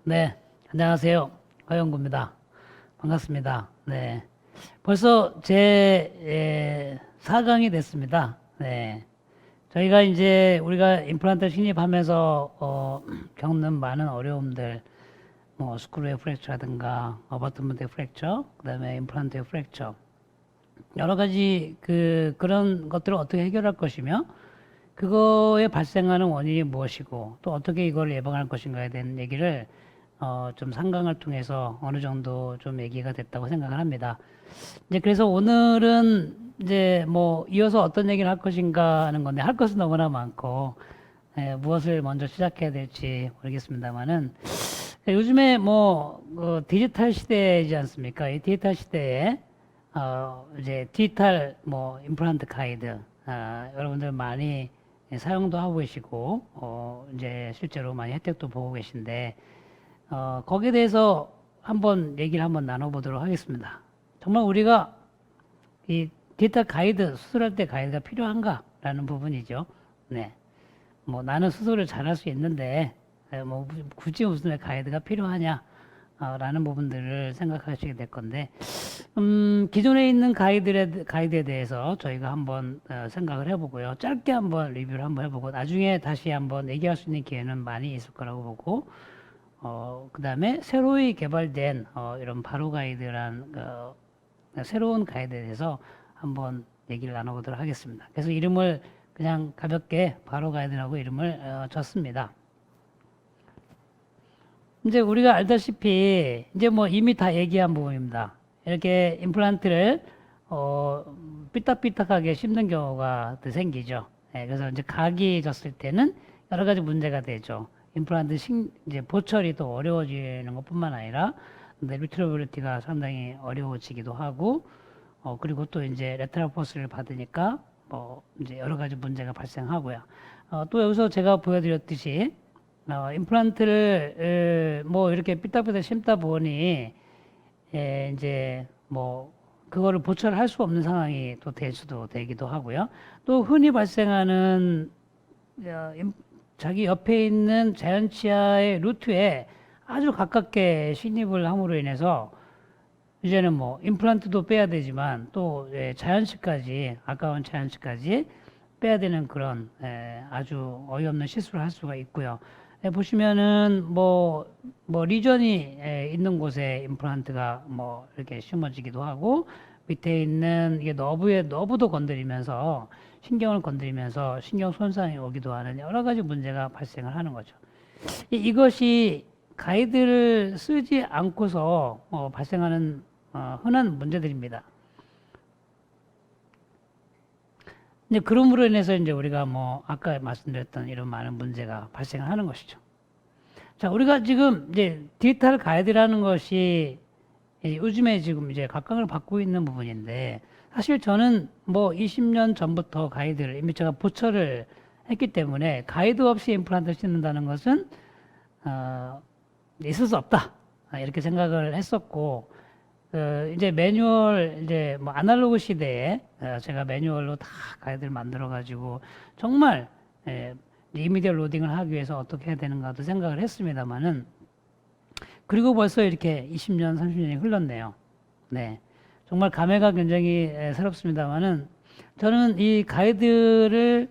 네, 안녕하세요. 허영구입니다. 반갑습니다. 네, 벌써 제 4강이 됐습니다. 네, 저희가 이제 우리가 임플란트 신입하면서 겪는 많은 어려움들, 뭐 스크류의 프랙처라든가 어버트먼트의 프랙처, 그다음에 임플란트의 프랙처, 여러 가지 그런 것들을 어떻게 해결할 것이며 그거에 발생하는 원인이 무엇이고 또 어떻게 이걸 예방할 것인가에 대한 얘기를 좀 상강을 통해서 어느 정도 좀 얘기가 됐다고 생각을 합니다. 이제 그래서 오늘은 이제 뭐 이어서 어떤 얘기를 할 것인가 하는 건데 할 것은 너무나 많고 무엇을 먼저 시작해야 될지 모르겠습니다만은 요즘에 뭐 디지털 시대이지 않습니까? 이 디지털 시대에 이제 디지털 뭐 임플란트 가이드 여러분들 많이 사용도 하고 계시고 이제 실제로 많이 혜택도 보고 계신데 거기에 대해서 한번 얘기를 한번 나눠보도록 하겠습니다. 정말 우리가 이 디지털 가이드, 수술할 때 가이드가 필요한가라는 부분이죠. 네. 뭐 나는 수술을 잘할 수 있는데, 뭐 굳이 무슨 가이드가 필요하냐, 라는 부분들을 생각하시게 될 건데, 기존에 있는 가이드에 대해서 저희가 한번 생각을 해보고요. 짧게 한번 리뷰를 한번 해보고, 나중에 다시 한번 얘기할 수 있는 기회는 많이 있을 거라고 보고, 그 다음에 새로이 개발된 이런 바로 가이드란 새로운 가이드에 대해서 한번 얘기를 나눠보도록 하겠습니다. 그래서 이름을 그냥 가볍게 바로 가이드라고 이름을 줬습니다. 이제 우리가 알다시피 이제 뭐 이미 다 얘기한 부분입니다. 이렇게 임플란트를 삐딱삐딱하게 씹는 경우가 생기죠. 그래서 이제 각이 졌을 때는 여러 가지 문제가 되죠. 임플란트 이제 보철이 더 어려워지는 것뿐만 아니라 리트러빌리티가 상당히 어려워지기도 하고 그리고 또 이제 레트럴 포스를 받으니까 뭐 이제 여러 가지 문제가 발생하고요. 또 여기서 제가 보여드렸듯이 임플란트를 뭐 이렇게 삐딱삐딱 심다 보니 이제 뭐 그거를 보철할 수 없는 상황이 또 될 수도 되기도 하고요. 또 흔히 발생하는 자기 옆에 있는 자연치아의 루트에 아주 가깝게 신입을 함으로 인해서 이제는 뭐 임플란트도 빼야 되지만 또 자연치까지 아까운 자연치까지 빼야 되는 그런 아주 어이없는 실수를 할 수가 있고요. 보시면은 뭐 리전이 있는 곳에 임플란트가 뭐 이렇게 심어지기도 하고 밑에 있는 이게 너브도 건드리면서 신경을 건드리면서 신경 손상이 오기도 하는 여러 가지 문제가 발생을 하는 거죠. 이것이 가이드를 쓰지 않고서 발생하는 흔한 문제들입니다. 이제 그럼으로 인해서 이제 우리가 뭐 아까 말씀드렸던 이런 많은 문제가 발생을 하는 것이죠. 자, 우리가 지금 이제 디지털 가이드라는 것이 요즘에 지금 이제 각광을 받고 있는 부분인데 사실 저는 뭐 20년 전부터 가이드를 이미 제가 보철을 했기 때문에 가이드 없이 임플란트를 씹는다는 것은 있을 수 없다 이렇게 생각을 했었고 이제 매뉴얼 이제 뭐 아날로그 시대에 제가 매뉴얼로 다 가이드를 만들어 가지고 정말 이미디어 로딩을 하기 위해서 어떻게 해야 되는가도 생각을 했습니다만은 그리고 벌써 이렇게 20년, 30년이 흘렀네요. 네. 정말 감회가 굉장히 새롭습니다만은 저는 이 가이드를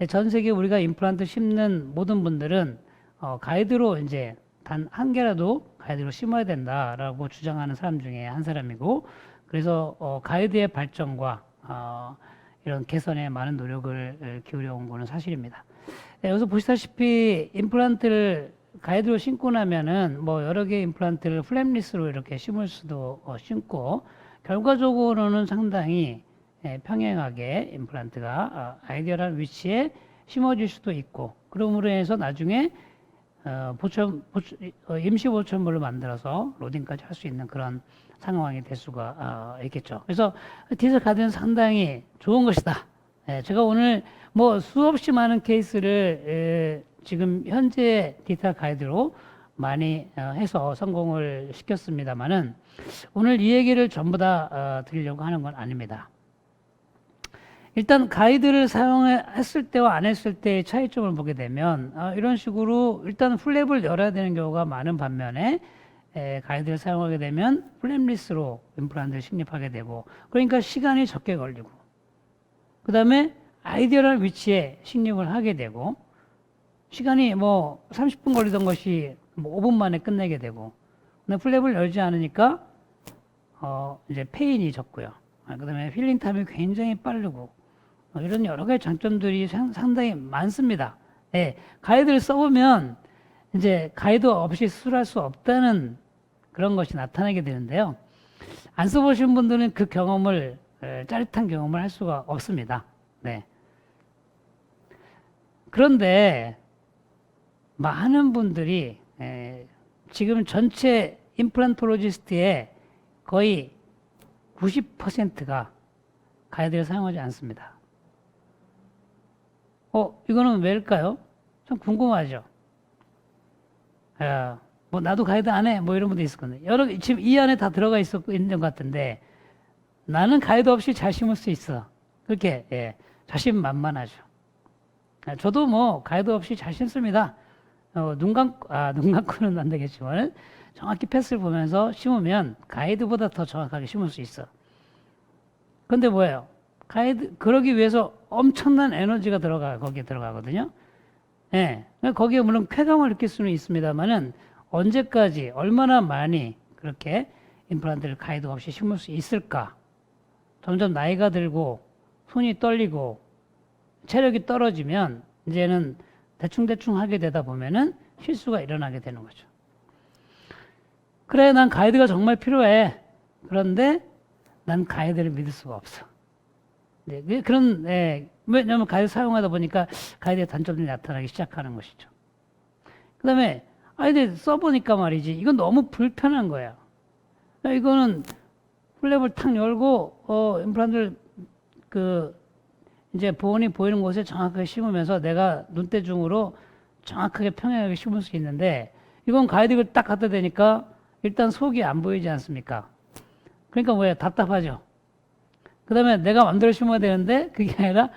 전 세계 우리가 임플란트 심는 모든 분들은 가이드로 이제 단 한 개라도 가이드로 심어야 된다라고 주장하는 사람 중에 한 사람이고 그래서 가이드의 발전과 이런 개선에 많은 노력을 기울여 온 거는 사실입니다. 여기서 보시다시피 임플란트를 가이드로 심고 나면은 뭐 여러 개의 임플란트를 플랩리스로 이렇게 심을 수도 심고 결과적으로는 상당히 평행하게 임플란트가 아이디어한 위치에 심어질 수도 있고 그러므로 해서 나중에 임시 보철물을 만들어서 로딩까지 할 수 있는 그런 상황이 될 수가 있겠죠. 그래서 디지털 가드는 상당히 좋은 것이다. 제가 오늘 뭐 수없이 많은 케이스를 지금 현재 디지털 가이드로 많이 해서 성공을 시켰습니다만은 오늘 이 얘기를 전부 다 드리려고 하는 건 아닙니다. 일단 가이드를 사용했을 때와 안 했을 때의 차이점을 보게 되면 이런 식으로 일단 플랩을 열어야 되는 경우가 많은 반면에 가이드를 사용하게 되면 플랩리스로 임플란트를 식립하게 되고 그러니까 시간이 적게 걸리고 그 다음에 아이디어럴 위치에 식립을 하게 되고 시간이 뭐 30분 걸리던 것이 뭐 5분 만에 끝내게 되고 근데 플랩을 열지 않으니까 이제 페인이 적고요. 그 다음에 힐링 타임이 굉장히 빠르고 이런 여러 가지 장점들이 상당히 많습니다. 예, 가이드를 써보면 이제 가이드 없이 수술할 수 없다는 그런 것이 나타나게 되는데요. 안 써보신 분들은 그 경험을 짜릿한 경험을 할 수가 없습니다. 네. 그런데 많은 분들이 지금 전체 임플란톨로지스트의 거의 90%가 가이드를 사용하지 않습니다. 이거는 왜일까요? 좀 궁금하죠? 뭐 나도 가이드 안 해. 뭐 이런 분도 있을 건데. 지금 이 안에 다 들어가 있는 것 같은데 나는 가이드 없이 잘 심을 수 있어. 그렇게 자신만만하죠. 저도 뭐 가이드 없이 잘 심습니다. 눈 감고는 안 되겠지만 정확히 패스를 보면서 심으면 가이드보다 더 정확하게 심을 수 있어. 근데 뭐예요? 그러기 위해서 엄청난 에너지가 거기에 들어가거든요. 예. 거기에 물론 쾌감을 느낄 수는 있습니다만은 언제까지, 얼마나 많이 그렇게 임플란트를 가이드 없이 심을 수 있을까? 점점 나이가 들고, 손이 떨리고, 체력이 떨어지면 이제는 대충대충 하게 되다 보면은 실수가 일어나게 되는 거죠. 그래, 난 가이드가 정말 필요해. 그런데 난 가이드를 믿을 수가 없어. 네, 왜냐하면 가이드 사용하다 보니까 가이드의 단점들이 나타나기 시작하는 것이죠. 그 다음에, 근데 써보니까 말이지, 이건 너무 불편한 거예요. 이거는 플랩을 탁 열고, 임플란트를 이제 보온이 보이는 곳에 정확하게 심으면서 내가 눈대중으로 정확하게 평행하게 심을 수 있는데, 이건 가이드를 딱 갖다 대니까 일단 속이 안 보이지 않습니까? 그러니까 뭐예요? 답답하죠. 그 다음에 내가 마음대로 심어야 되는데 그게 아니라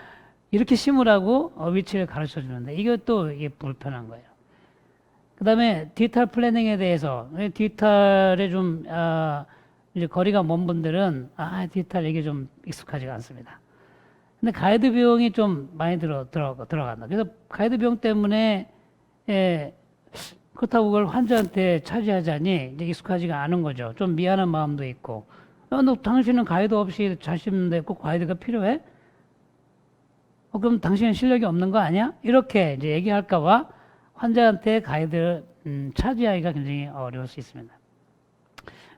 이렇게 심으라고 위치를 가르쳐 주는데 이게 불편한 거예요. 그 다음에 디지털 플래닝에 대해서 디지털에 좀 이제 거리가 먼 분들은 디지털 이게 좀 익숙하지가 않습니다. 근데 가이드 비용이 좀 많이 들어간다. 그래서 가이드 비용 때문에 그렇다고 그걸 환자한테 차지하자니 이제 익숙하지가 않은 거죠. 좀 미안한 마음도 있고. 너 당신은 가이드 없이 잘 심는데 꼭 가이드가 필요해? 그럼 당신은 실력이 없는 거 아니야? 이렇게 이제 얘기할까봐 환자한테 가이드를 차지하기가 굉장히 어려울 수 있습니다.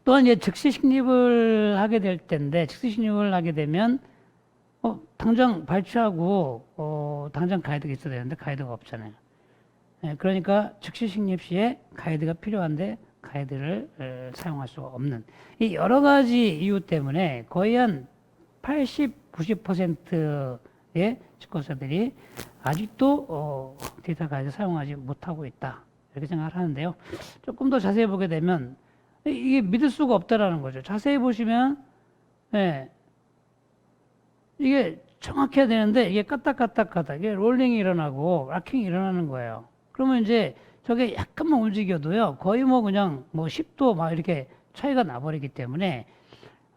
또한 이제 즉시 식립을 하게 될 텐데, 즉시 식립을 하게 되면, 당장 발치하고, 당장 가이드가 있어야 되는데 가이드가 없잖아요. 그러니까 즉시 식립 시에 가이드가 필요한데 가이드를 사용할 수가 없는 이 여러 가지 이유 때문에 거의 한 80, 90%의 치과의사들이 아직도 디지털 가이드 사용하지 못하고 있다 이렇게 생각을 하는데요. 조금 더 자세히 보게 되면 이게 믿을 수가 없다라는 거죠. 자세히 보시면 이게 정확해야 되는데 이게 까딱까딱하다 이게 롤링이 일어나고 락킹이 일어나는 거예요. 그러면 이제 저게 약간만 움직여도요, 거의 뭐 그냥 뭐 10도 막 이렇게 차이가 나버리기 때문에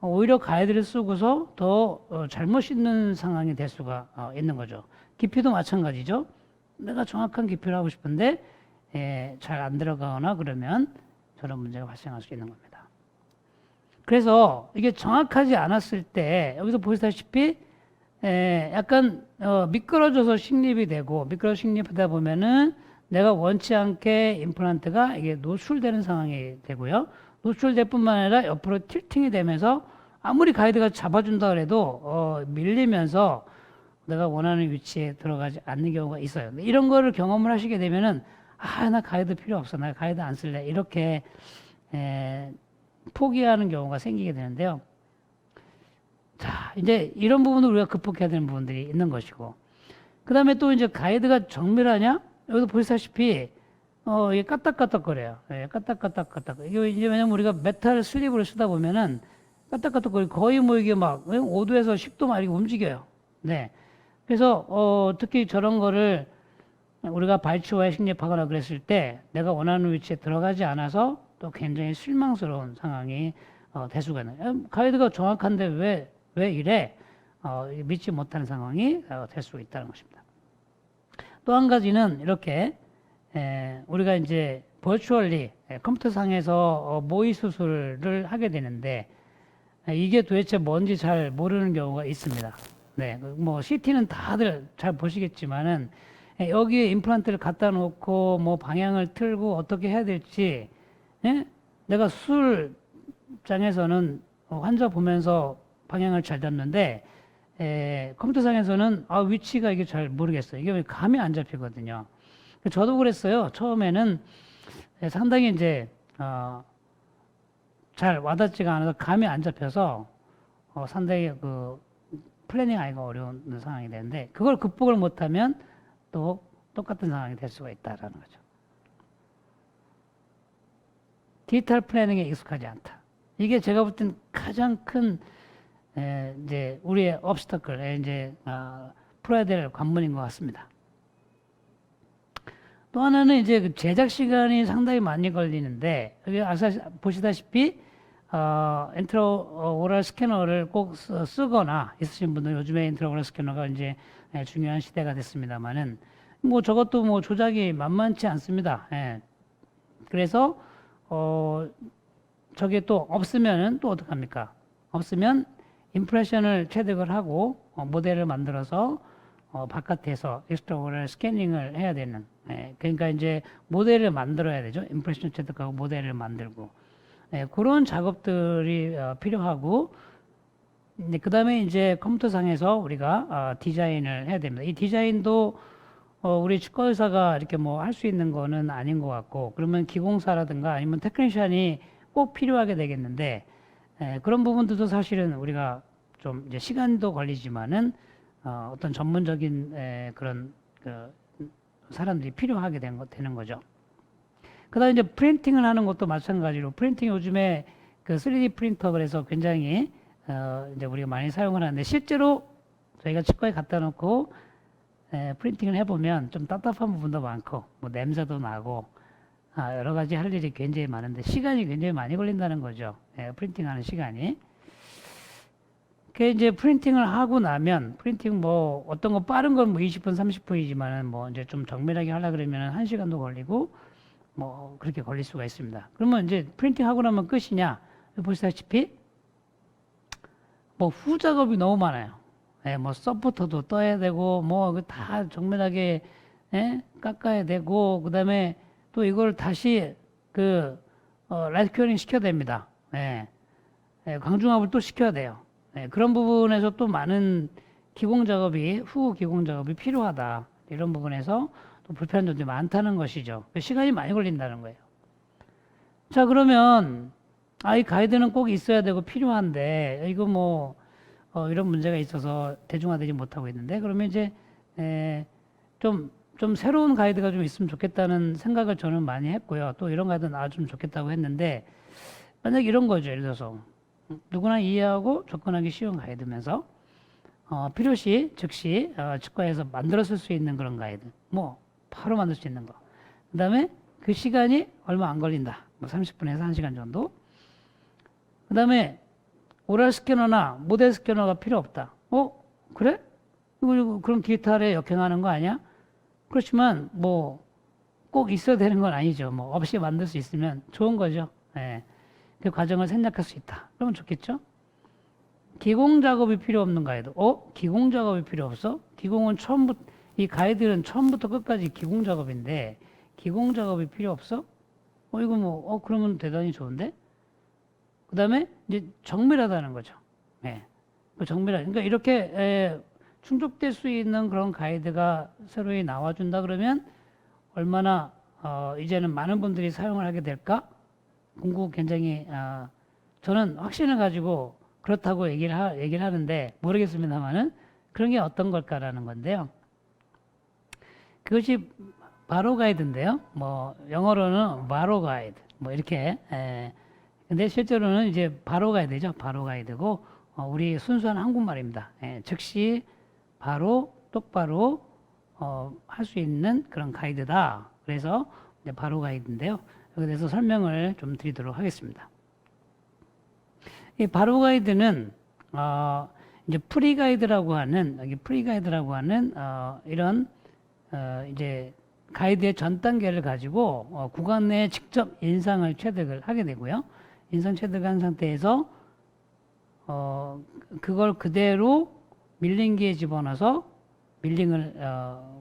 오히려 가이드를 쓰고서 더 잘못 씻는 상황이 될 수가 있는 거죠. 깊이도 마찬가지죠. 내가 정확한 깊이를 하고 싶은데 잘 안 들어가거나 그러면 저런 문제가 발생할 수 있는 겁니다. 그래서 이게 정확하지 않았을 때 여기서 보시다시피 약간 미끄러져서 식립이 되고 미끄러져 식립하다 보면은 내가 원치 않게 임플란트가 이게 노출되는 상황이 되고요. 노출될 뿐만 아니라 옆으로 틸팅이 되면서 아무리 가이드가 잡아준다 그래도 밀리면서 내가 원하는 위치에 들어가지 않는 경우가 있어요. 이런 거를 경험을 하시게 되면은 나 가이드 필요 없어. 나 가이드 안 쓸래. 이렇게 포기하는 경우가 생기게 되는데요. 자, 이제 이런 부분을 우리가 극복해야 되는 부분들이 있는 것이고. 그 다음에 또 이제 가이드가 정밀하냐? 여기서 보시다시피, 이게 까딱까딱거려요. 까딱까딱까딱. 이게 이제 왜냐면 우리가 메탈 슬립을 쓰다 보면은 까딱까딱거리고 거의 뭐 이게 막 5도에서 10도 막 이렇게 움직여요. 네. 그래서 특히 저런 거를 우리가 발치와에 식립하거나 그랬을 때 내가 원하는 위치에 들어가지 않아서 또 굉장히 실망스러운 상황이 될 수가 있는. 가이드가 정확한데 왜 이래? 믿지 못하는 상황이 될 수 있다는 것입니다. 또 한 가지는 이렇게 우리가 이제 버추얼리 컴퓨터상에서 모의 수술을 하게 되는데 이게 도대체 뭔지 잘 모르는 경우가 있습니다. 네, 뭐 CT는 다들 잘 보시겠지만은 여기에 임플란트를 갖다 놓고 뭐 방향을 틀고 어떻게 해야 될지 내가 수술장에서는 환자 보면서 방향을 잘 잡는데 컴퓨터상에서는 위치가 이게 잘 모르겠어요. 이게 감이 안 잡히거든요. 저도 그랬어요. 처음에는 상당히 이제 잘 와닿지가 않아서 감이 안 잡혀서 상당히 그 플래닝하기가 어려운 상황이 되는데 그걸 극복을 못하면 또 똑같은 상황이 될 수가 있다라는 거죠. 디지털 플래닝에 익숙하지 않다. 이게 제가 볼 땐 가장 큰 이제 우리의 obstacle, 이제 풀어야 될 관문인 것 같습니다. 또 하나는 이제 그 제작 시간이 상당히 많이 걸리는데 여기 보시다시피 인트라오럴 스캐너를 꼭 쓰거나 있으신 분들 요즘에 인트라오럴 스캐너가 이제 중요한 시대가 됐습니다만은 뭐 저것도 뭐 조작이 만만치 않습니다. 그래서 저게 또 없으면은 또 어떡합니까? 없으면 임프레션을 체득을 하고 모델을 만들어서 바깥에서 익스트라오럴 스캐닝을 해야 되는 그러니까 이제 모델을 만들어야 되죠. 임프레션 체득하고 모델을 만들고 그런 작업들이 필요하고 그 다음에 이제 컴퓨터상에서 우리가 디자인을 해야 됩니다. 이 디자인도 우리 치과 의사가 이렇게 뭐 할 수 있는 거는 아닌 것 같고 그러면 기공사라든가 아니면 테크니션이 꼭 필요하게 되겠는데 그런 부분들도 사실은 우리가 좀 이제 시간도 걸리지만은 어떤 전문적인 그런 그 사람들이 필요하게 되는 거죠. 그다음에 이제 프린팅을 하는 것도 마찬가지로 프린팅 요즘에 그 3D 프린터 그래서 굉장히 이제 우리가 많이 사용을 하는데 실제로 저희가 치과에 갖다 놓고 프린팅을 해보면 좀 답답한 부분도 많고 뭐 냄새도 나고 여러 가지 할 일이 굉장히 많은데 시간이 굉장히 많이 걸린다는 거죠. 프린팅하는 시간이. 그 이제 프린팅을 하고 나면 프린팅 뭐 어떤 거 빠른 건 뭐 20분, 30분이지만은 뭐 이제 좀 정밀하게 하려 그러면은 1시간도 걸리고 뭐 그렇게 걸릴 수가 있습니다. 그러면 이제 프린팅 하고 나면 끝이냐? 보시다시피 뭐 후작업이 너무 많아요. 뭐 서포터도 떠야 되고 뭐 다 정밀하게 깎아야 되고 그다음에 또 이걸 다시 그 라이트 큐어링 시켜야 됩니다. 광중압을 또 시켜야 돼요. 그런 부분에서 또 많은 기공 작업이 후 기공 작업이 필요하다. 이런 부분에서 또 불편한 점들이 많다는 것이죠. 시간이 많이 걸린다는 거예요. 자, 그러면 이 가이드는 꼭 있어야 되고 필요한데 이거 뭐 이런 문제가 있어서 대중화되지 못하고 있는데 그러면 이제 좀 새로운 가이드가 좀 있으면 좋겠다는 생각을 저는 많이 했고요. 또 이런 가이드 나왔으면 좋겠다고 했는데 만약 이런 거죠. 예를 들어서 누구나 이해하고 접근하기 쉬운 가이드면서 필요시 즉시 치과에서 만들어 쓸 수 있는 그런 가이드 뭐 바로 만들 수 있는 거. 그 다음에 그 시간이 얼마 안 걸린다. 뭐 30분에서 1시간 정도. 그 다음에 오랄 스캐너나 모델 스캐너가 필요 없다. 그래? 이거 그럼 디지털에 역행하는 거 아니야? 그렇지만 뭐 꼭 있어야 되는 건 아니죠. 뭐 없이 만들 수 있으면 좋은 거죠. 그 과정을 생략할 수 있다. 그러면 좋겠죠? 기공 작업이 필요 없는 가이드. 기공 작업이 필요 없어? 기공은 이 가이드는 처음부터 끝까지 기공 작업인데 기공 작업이 필요 없어? 이거 뭐 그러면 대단히 좋은데? 그 다음에 이제 정밀하다는 거죠. 그러니까 이렇게 충족될 수 있는 그런 가이드가 새로이 나와준다 그러면 얼마나 이제는 많은 분들이 사용을 하게 될까? 공부 굉장히 저는 확신을 가지고 그렇다고 얘기를 하는데 모르겠습니다만은 그런 게 어떤 걸까라는 건데요. 그것이 바로 가이드인데요. 뭐 영어로는 바로 가이드 뭐 이렇게 근데 실제로는 이제 바로 가이드죠. 바로 가이드고 우리 순수한 한국말입니다. 즉시 바로 똑바로 할 수 있는 그런 가이드다. 그래서 이제 바로 가이드인데요. 여기에 대해서 설명을 좀 드리도록 하겠습니다. 이 바로 가이드는 이제 프리 가이드라고 하는 여기 프리 가이드라고 하는 이런 이제 가이드의 전 단계를 가지고 구간 내에 직접 인상을 체득을 하게 되고요. 인상 체득한 상태에서 그걸 그대로 밀링기에 집어넣어서 밀링을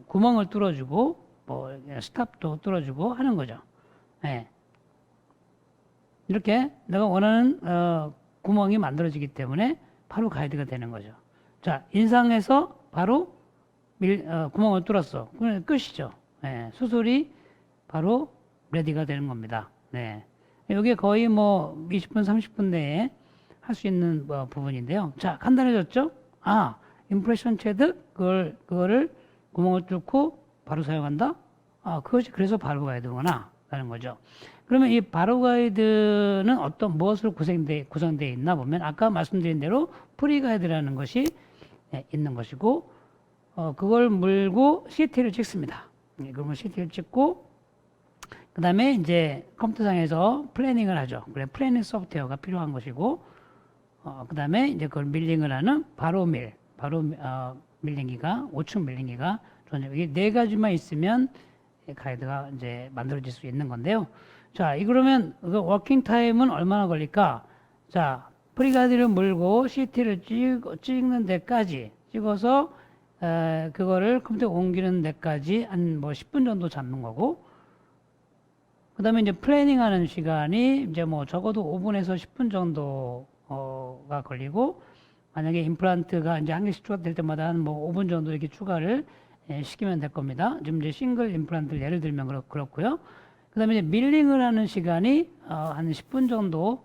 구멍을 뚫어주고 뭐 스탑도 뚫어주고 하는 거죠. 네. 이렇게 내가 원하는 구멍이 만들어지기 때문에 바로 가이드가 되는 거죠. 자, 인상해서 바로 구멍을 뚫었어. 그러면 끝이죠. 네. 수술이 바로 레디가 되는 겁니다. 네. 이게 거의 뭐 20분, 30분 내에 할 수 있는 부분인데요. 자, 간단해졌죠? 임프레션 체득, 그거를 구멍을 뚫고 바로 사용한다? 그것이 그래서 바로 가이드구나. 라는 거죠. 그러면 이 바로 가이드는 무엇으로 구성되어 있나 보면 아까 말씀드린 대로 프리 가이드라는 것이 있는 것이고, 그걸 물고 CT를 찍습니다. 그러면 CT를 찍고, 그 다음에 이제 컴퓨터상에서 플래닝을 하죠. 그래, 플래닝 소프트웨어가 필요한 것이고, 그 다음에 이제 그걸 밀링을 하는 바로 밀링기가, 5층 밀링기가 이게 네 가지만 있으면 가이드가 이제 만들어질 수 있는 건데요. 자, 그러면 그 워킹 타임은 얼마나 걸릴까? 자, 프리 가이드를 물고 CT를 찍는 데까지 찍어서 그거를 컴퓨터에 옮기는 데까지 한 뭐 10분 정도 잡는 거고, 그 다음에 이제 플래닝 하는 시간이 이제 뭐 적어도 5분에서 10분 정도가 걸리고, 만약에 임플란트가 이제 한 개씩 추가될 때마다 한 뭐 5분 정도 이렇게 추가를 시키면 될 겁니다. 지금 이제 싱글 임플란트를 예를 들면 그렇고요. 그 다음에 이제 밀링을 하는 시간이 한 10분 정도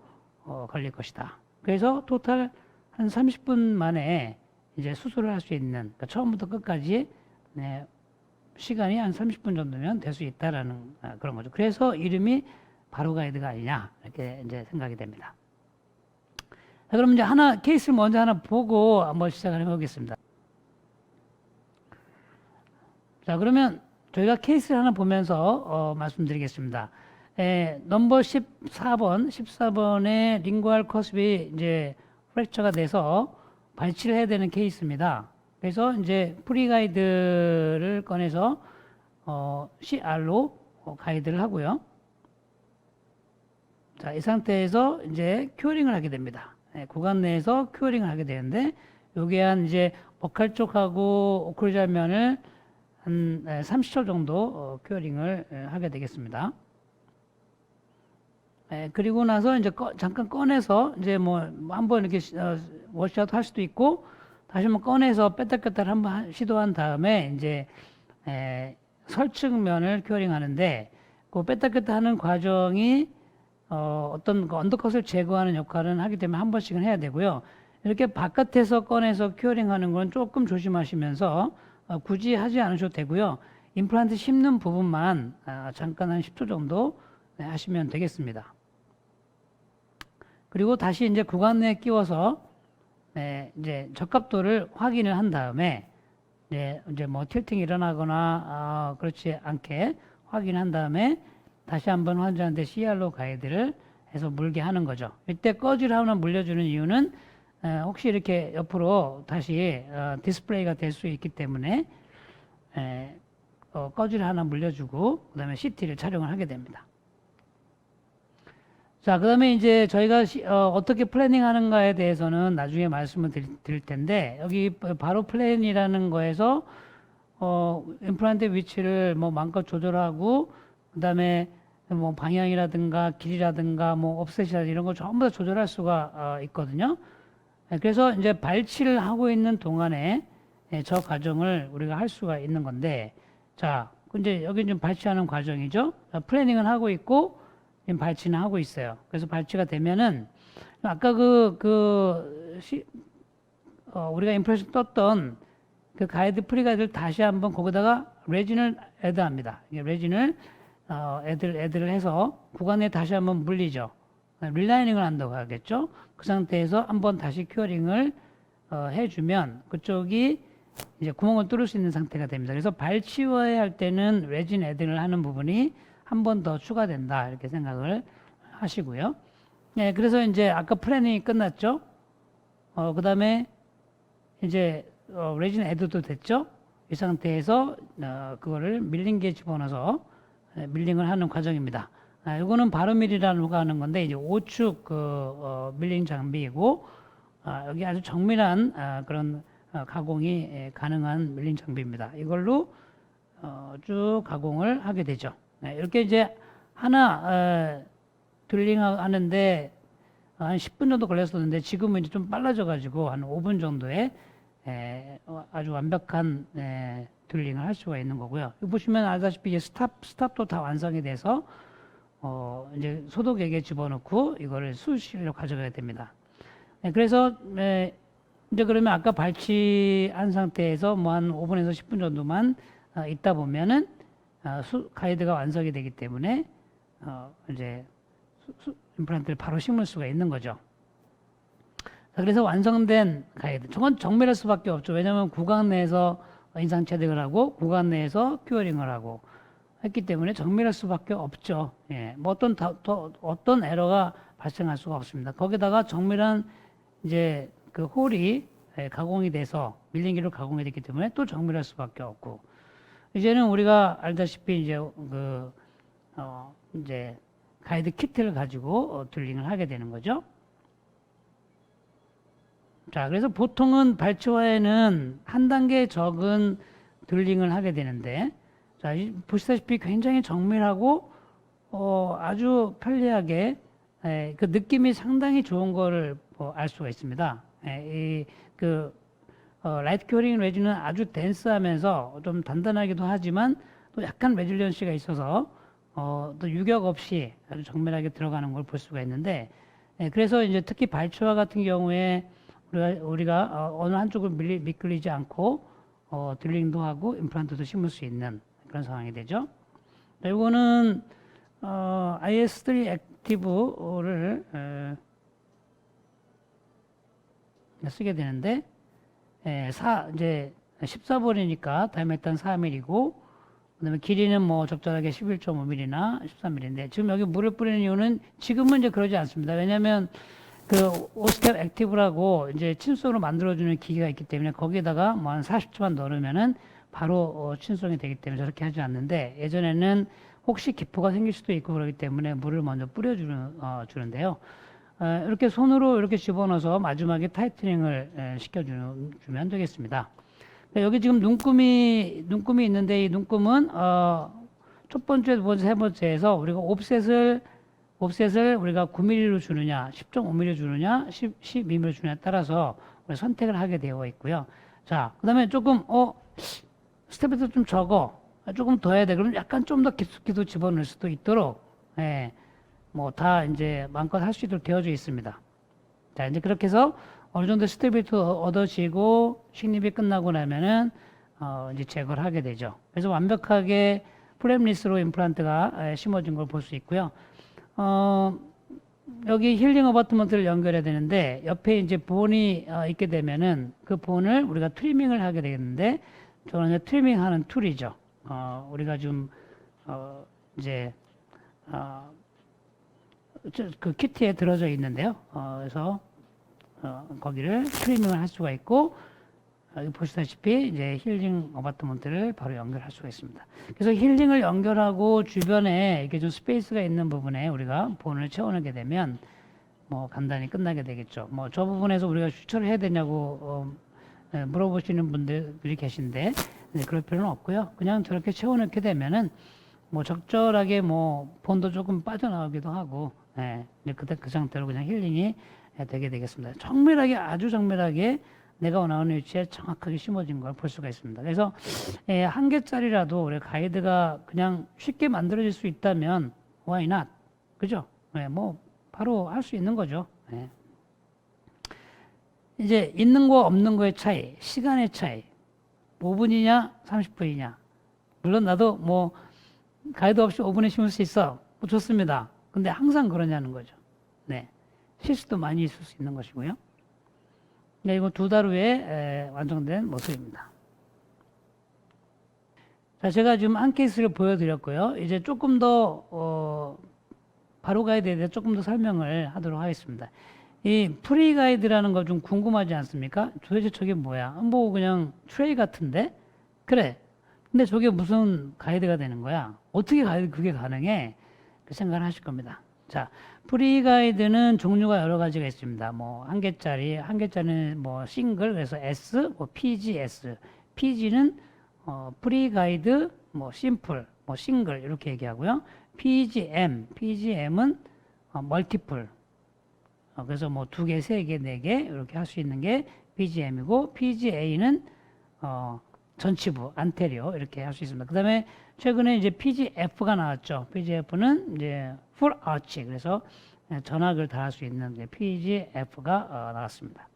걸릴 것이다. 그래서 토탈 한 30분 만에 이제 수술을 할 수 있는, 그러니까 처음부터 끝까지 시간이 한 30분 정도면 될 수 있다라는 그런 거죠. 그래서 이름이 바로 가이드가 아니냐 이렇게 이제 생각이 됩니다. 자, 그럼 이제 케이스를 먼저 하나 보고 한번 시작을 해보겠습니다. 자, 그러면 저희가 케이스를 하나 보면서 말씀드리겠습니다. 넘버 14번의 링구알 커스비 이제 프랙처가 돼서 발치를 해야 되는 케이스입니다. 그래서 이제 프리 가이드를 꺼내서 CR로 가이드를 하고요. 자, 이 상태에서 이제 큐어링을 하게 됩니다. 구간 내에서 큐어링을 하게 되는데, 요게 한 이제 버칼 쪽하고 오클루전 면을 한 30초 정도 큐어링을 하게 되겠습니다. 그리고 나서 이제 잠깐 꺼내서 이제 뭐 한번 이렇게 워시아웃 할 수도 있고, 다시 한번 꺼내서 뺐다 꼈다 한번 시도한 다음에 이제 설측면을 큐어링 하는데, 그 뺐다 꼈다 하는 과정이 어떤 그 언더컷을 제거하는 역할은 하기 때문에 한 번씩은 해야 되고요. 이렇게 바깥에서 꺼내서 큐어링 하는 건 조금 조심하시면서 굳이 하지 않으셔도 되고요. 임플란트 심는 부분만 잠깐 한 10초 정도 하시면 되겠습니다. 그리고 다시 이제 구간 내에 끼워서 이제 적합도를 확인을 한 다음에 이제 뭐 틸팅이 일어나거나 그렇지 않게 확인한 다음에 다시 한번 환자한테 CR로 가이드를 해서 물게 하는 거죠. 이때 꺼지를 하나 물려주는 이유는 혹시 이렇게 옆으로 다시 디스플레이가 될 수 있기 때문에 꺼지를 하나 물려주고 그 다음에 CT를 촬영을 하게 됩니다. 자, 그 다음에 이제 저희가 어떻게 플래닝 하는가에 대해서는 나중에 말씀을 드릴 텐데, 여기 바로 플랜이라는 거에서 임플란트 위치를 뭐 마음껏 조절하고, 그 다음에 뭐 방향이라든가 길이라든가 뭐 옵셋이라든가 이런 거 전부 다 조절할 수가 있거든요. 그래서 이제 발치를 하고 있는 동안에 저 과정을 우리가 할 수가 있는 건데, 자, 이제 여기 좀 발치하는 과정이죠. 플래닝은 하고 있고, 지금 발치는 하고 있어요. 그래서 발치가 되면은, 아까 우리가 임프레션 떴던 그 가이드, 프리 가이드를 다시 한번 거기다가 레진을 애드합니다. 레진을, 애드를 해서 구간에 다시 한번 물리죠. 릴라이닝을 한다고 하겠죠. 그 상태에서 한번 다시 큐어링을 해주면 그쪽이 이제 구멍을 뚫을 수 있는 상태가 됩니다. 그래서 발치워야 할 때는 레진 애딩을 하는 부분이 한 번 더 추가된다 이렇게 생각을 하시고요. 네, 그래서 이제 아까 플래닝이 끝났죠. 그다음에 이제 레진 애드도 됐죠. 이 상태에서 그거를 밀링기에 집어넣어서 밀링을 하는 과정입니다. 이거는 바로밀이라는 거 하는 건데 이제 5축 밀링 장비이고 여기 아주 정밀한 그런 가공이 가능한 밀링 장비입니다. 이걸로 쭉 가공을 하게 되죠. 이렇게 이제 하나 드릴링 하는데 한 10분 정도 걸렸었는데 지금은 이제 좀 빨라져 가지고 한 5분 정도에 아주 완벽한 드릴링을 할 수가 있는 거고요. 여기 보시면 알다시피 이제 스탑도 다 완성이 돼서 이제 소독액에 집어넣고 이거를 수실로 가져가야 됩니다. 그래서 이제 그러면 아까 발치한 상태에서 뭐 한 5분에서 10분 정도만 있다 보면은 가이드가 완성이 되기 때문에 이제 임플란트를 바로 심을 수가 있는 거죠. 자, 그래서 완성된 가이드. 저건 정밀할 수밖에 없죠. 왜냐하면 구강 내에서 인상 체득을 하고 구강 내에서 큐어링을 하고 했기 때문에 정밀할 수밖에 없죠. 예, 뭐 어떤 에러가 발생할 수가 없습니다. 거기다가 정밀한 이제 그 홀이 가공이 돼서 밀링기로 가공이 됐기 때문에 또 정밀할 수밖에 없고 이제는 우리가 알다시피 이제 이제 가이드 키트를 가지고 드릴링을 하게 되는 거죠. 자, 그래서 보통은 발치와에는 한 단계 적은 드릴링을 하게 되는데, 자, 보시다시피 굉장히 정밀하고, 아주 편리하게, 그 느낌이 상당히 좋은 거를 알 수가 있습니다. 라이트 큐어링 레진은 아주 덴스하면서 좀 단단하기도 하지만 또 약간 레질리언시가 있어서 또 유격 없이 아주 정밀하게 들어가는 걸 볼 수가 있는데, 그래서 이제 특히 발치와 같은 경우에 우리가 어느 한쪽을 미끌리지 않고 드릴링도 하고 임플란트도 심을 수 있는 그런 상황이 되죠. 이거는 IS3 액티브를 쓰게 되는데 이제 14볼이니까 다이메탄 4mm이고 그다음에 길이는 뭐 적절하게 11.5mm나 13mm인데 지금 여기 물을 뿌리는 이유는 지금은 이제 그러지 않습니다. 왜냐하면 그 오스텝 액티브라고 이제 친수성으로 만들어주는 기계가 있기 때문에 거기에다가 뭐 한 40초만 넣으면은 바로 친수성이 되기 때문에 저렇게 하지 않는데 예전에는 혹시 기포가 생길 수도 있고 그러기 때문에 물을 먼저 주는데요. 이렇게 손으로 이렇게 집어넣어서 마지막에 타이트닝을 시켜주면 되겠습니다. 여기 지금 눈금이 있는데 이 눈금은 첫 번째, 두 번째, 세 번째에서 우리가 옵셋을 우리가 9mm로 주느냐, 10.5mm 주느냐, 12mm 주느냐에 따라서 우리가 선택을 하게 되어 있고요. 자, 그 다음에 조금, 스텝에서 좀 적어. 조금 더 해야 돼. 그러면 약간 좀 더 깊숙이도 집어넣을 수도 있도록, 뭐 다 이제 마음껏 할 수 있도록 되어져 있습니다. 자, 이제 그렇게 해서 어느 정도 스텝이 얻어지고 식립이 끝나고 나면은, 이제 제거를 하게 되죠. 그래서 완벽하게 프렘리스로 임플란트가 심어진 걸 볼 수 있고요. 여기 힐링 어바트먼트를 연결해야 되는데 옆에 이제 본이 있게 되면은 그 본을 우리가 트리밍을 하게 되겠는데 저는 이제 트리밍하는 툴이죠. 우리가 좀 이제 그 키트에 들어져 있는데요. 그래서 거기를 트리밍을 할 수가 있고 여기 보시다시피 이제 힐링 어바트먼트를 바로 연결할 수가 있습니다. 그래서 힐링을 연결하고 주변에 이렇게 좀 스페이스가 있는 부분에 우리가 본을 채워넣게 되면 뭐 간단히 끝나게 되겠죠. 뭐 저 부분에서 우리가 추천을 해야 되냐고 물어보시는 분들이 계신데 그럴 필요는 없고요. 그냥 저렇게 채워넣게 되면은 뭐 적절하게 뭐 본도 조금 빠져나오기도 하고 그 상태로 그냥 힐링이 되게 되겠습니다. 정밀하게 아주 정밀하게 내가 원하는 위치에 정확하게 심어진 걸 볼 수가 있습니다. 그래서 한 개짜리라도 우리 가이드가 그냥 쉽게 만들어질 수 있다면 why not? 그죠? 뭐 바로 할 수 있는 거죠. 이제 있는 거 없는 거의 차이, 시간의 차이, 5분이냐 30분이냐. 물론 나도 뭐 가이드 없이 5분에 심을 수 있어. 뭐 좋습니다. 근데 항상 그러냐는 거죠. 실수도 많이 있을 수 있는 것이고요. 이거 2달 후에 완성된 모습입니다. 자, 제가 지금 한 케이스를 보여드렸고요. 이제 조금 더, 바로 가이드에 대해 조금 더 설명을 하도록 하겠습니다. 이 프리 가이드라는 거 좀 궁금하지 않습니까? 도대체 저게 뭐야? 뭐 그냥 트레이 같은데? 그래. 근데 저게 무슨 가이드가 되는 거야? 어떻게 그게 가능해? 그 생각을 하실 겁니다. 자, 프리 가이드는 종류가 여러 가지가 있습니다. 뭐, 한 개짜리는 뭐, 싱글, 그래서 S, 뭐, PGS. PG는, 프리 가이드, 뭐, 심플, 뭐, 싱글, 이렇게 얘기하고요. PGM은, 멀티플. 그래서 뭐, 두 개, 세 개, 네 개, 이렇게 할 수 있는 게 PGM이고, PGA는, 전치부, 안테리어, 이렇게 할 수 있습니다. 그 다음에 최근에 이제 PGF가 나왔죠. PGF는 이제 full arch, 그래서 전악을 달할 수 있는 PGF가 나왔습니다.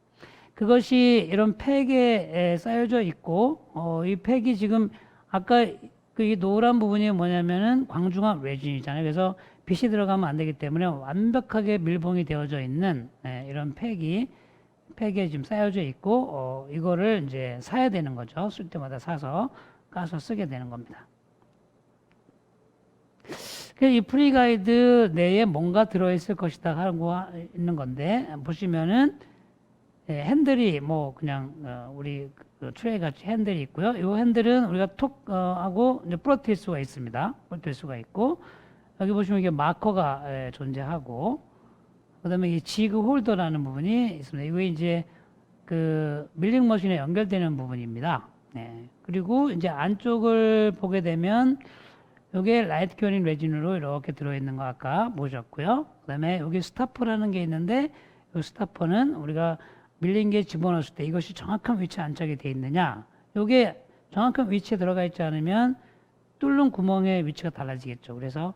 그것이 이런 팩에 쌓여져 있고, 이 팩이 지금 아까 그 이 노란 부분이 뭐냐면은 광중압 레진이잖아요. 그래서 빛이 들어가면 안 되기 때문에 완벽하게 밀봉이 되어져 있는 이런 팩에 지금 쌓여져 있고, 이거를 이제 사야 되는 거죠. 쓸 때마다 사서 까서 쓰게 되는 겁니다. 그래서 이 프리 가이드 내에 뭔가 들어있을 것이다 하고 있는 건데, 보시면은, 핸들이 뭐 그냥, 우리 그 트레이 같이 핸들이 있고요. 이 핸들은 우리가 톡, 하고 이제 부러뜨릴 수가 있습니다. 부러뜨릴 수가 있고, 여기 보시면 이게 마커가 존재하고, 그 다음에 이 지그 홀더라는 부분이 있습니다. 이게 이제 그 밀링 머신에 연결되는 부분입니다. 그리고 이제 안쪽을 보게 되면 이게 라이트 큐어링 레진으로 이렇게 들어있는 거 아까 보셨고요. 그 다음에 여기 스타퍼라는 게 있는데 이 스타퍼는 우리가 밀린 게 집어넣었을 때 이것이 정확한 위치에 안착이 되어 있느냐. 이게 정확한 위치에 들어가 있지 않으면 뚫는 구멍의 위치가 달라지겠죠. 그래서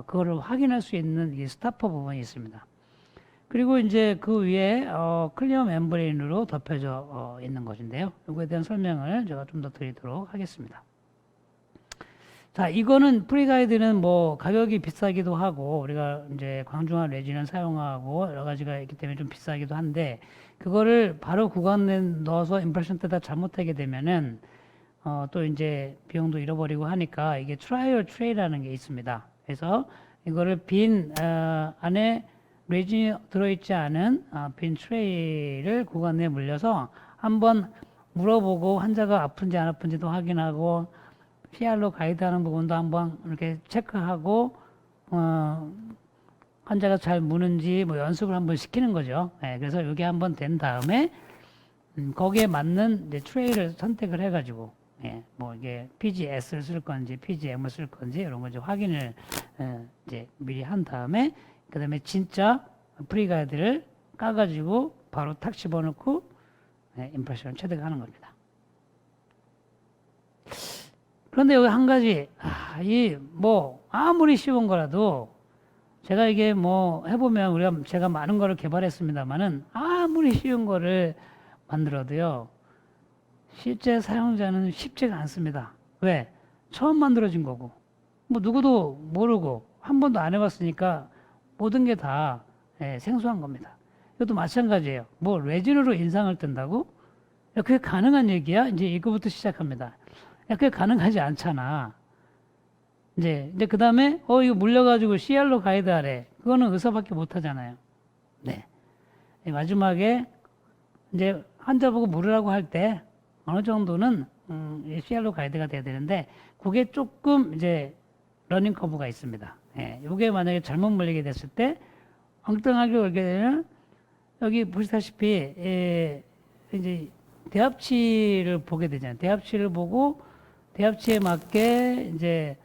그거를 확인할 수 있는 이 스타퍼 부분이 있습니다. 그리고 이제 그 위에 클리어 멤브레인으로 덮여져 있는 것인데요. 이거에 대한 설명을 제가 좀 더 드리도록 하겠습니다. 자, 이거는 프리가이드는 뭐 가격이 비싸기도 하고 우리가 이제 광중압 레진을 사용하고 여러 가지가 있기 때문에 좀 비싸기도 한데 그거를 바로 구간에 넣어서 임프레션 때다 잘못하게 되면은 또 이제 비용도 잃어버리고 하니까 이게 트라이얼 트레이라는 게 있습니다. 그래서 이거를 빈 안에 레진이 들어있지 않은 빈 트레이를 구간 내에 물려서 한번 물어보고 환자가 아픈지 안 아픈지도 확인하고 PR로 가이드하는 부분도 한번 이렇게 체크하고 환자가 잘 무는지 뭐 연습을 한번 시키는 거죠. 그래서 이게 한번 된 다음에 거기에 맞는 이제 트레이를 선택을 해가지고 뭐 이게 PGS를 쓸 건지 PGM을 쓸 건지 이런 거 이제 확인을 이제 미리 한 다음에 그 다음에 진짜 프리가이드를 까가지고 바로 탁 집어넣고 임프레션을 체득하는 겁니다. 그런데 여기 한 가지, 이 뭐 아무리 쉬운 거라도 제가 이게 뭐 해보면 제가 많은 거를 개발했습니다만은 아무리 쉬운 거를 만들어도요 실제 사용자는 쉽지가 않습니다. 왜? 처음 만들어진 거고 뭐 누구도 모르고 한 번도 안 해봤으니까 모든 게 다 생소한 겁니다. 이것도 마찬가지예요. 뭐 레진으로 인상을 뜬다고? 야, 그게 가능한 얘기야? 이제 이거부터 시작합니다. 야, 그게 가능하지 않잖아. 이제 그 다음에, 이거 물려가지고 CR로 가이드하래. 그거는 의사밖에 못 하잖아요. 네. 마지막에, 이제 환자 보고 물으라고 할 때, 어느 정도는, CR로 가이드가 돼야 되는데, 그게 조금 이제, 러닝 커브가 있습니다. 이게 만약에 잘못 물리게 됐을 때, 엉뚱하게 올게 되면, 여기 보시다시피, 이제, 대합치를 보게 되잖아요. 대합치를 보고, 대합치에 맞게 이제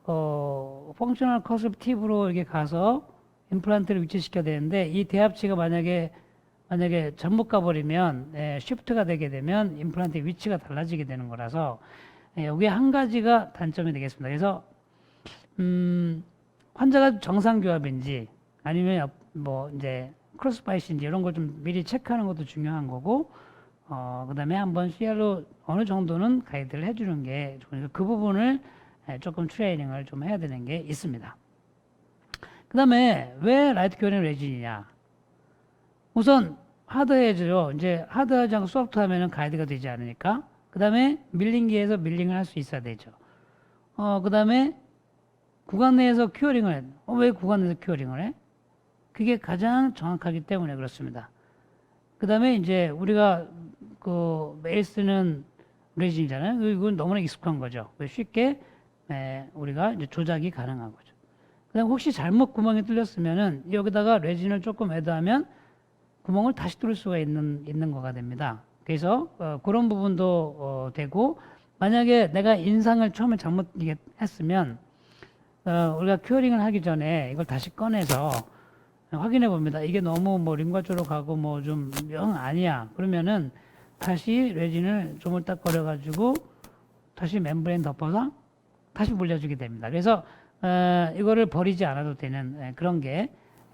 펑셔널 커스티브로 이렇게 가서 임플란트를 위치시켜야 되는데 이 대합치가 만약에 잘못 가버리면 쉬프트가 되게 되면 임플란트의 위치가 달라지게 되는 거라서 여기에 한 가지가 단점이 되겠습니다. 그래서 환자가 정상 교합인지 아니면 뭐 이제 크로스바이스인지 이런 걸 좀 미리 체크하는 것도 중요한 거고 그 다음에 한번 CR로 어느 정도는 가이드를 해주는 게 좋으니까 그 부분을 조금 트레이닝을 좀 해야 되는 게 있습니다. 그 다음에 왜 라이트 큐어링 레진이냐? 우선 하드해야죠. 이제 하드하지 않고 소프트하면 가이드가 되지 않으니까. 그 다음에 밀링기에서 밀링을 할 수 있어야 되죠. 그 다음에 구간 내에서 큐어링을 해. 왜 구간 내에서 큐어링을 해? 그게 가장 정확하기 때문에 그렇습니다. 그 다음에 이제 우리가 그 매일 쓰는 레진이잖아요. 이건 너무나 익숙한 거죠. 쉽게 우리가 이제 조작이 가능한 거죠. 그 다음에 혹시 잘못 구멍이 뚫렸으면은 여기다가 레진을 조금 애드하면 구멍을 다시 뚫을 수가 있는 거가 됩니다. 그래서 그런 부분도 되고, 만약에 내가 인상을 처음에 잘못 했으면 우리가 큐어링을 하기 전에 이걸 다시 꺼내서 확인해 봅니다. 이게 너무 뭐 링과 쪽으로 가고 뭐 좀 영 아니야. 그러면은 다시 레진을 조물딱거려 가지고 다시 멤브레인 덮어서 다시 물려주게 됩니다. 그래서 이거를 버리지 않아도 되는 그런 게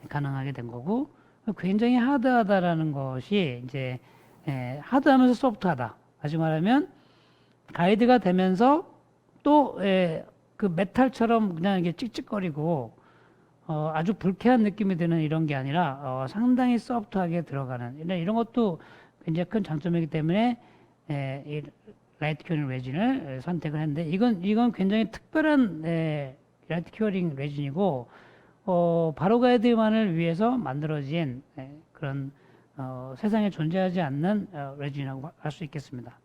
가능하게 된 거고, 굉장히 하드하다라는 것이 이제 하드하면서 소프트하다. 다시 말하면 가이드가 되면서 또 그 메탈처럼 그냥 이게 찍찍거리고 아주 불쾌한 느낌이 드는 이런 게 아니라 상당히 소프트하게 들어가는 이런 것도 굉장히 큰 장점이기 때문에 이 라이트 큐어링 레진을 선택을 했는데, 이건 굉장히 특별한 라이트 큐어링 레진이고 바로 가이드만을 위해서 만들어진 그런 세상에 존재하지 않는 레진이라고 할 수 있겠습니다.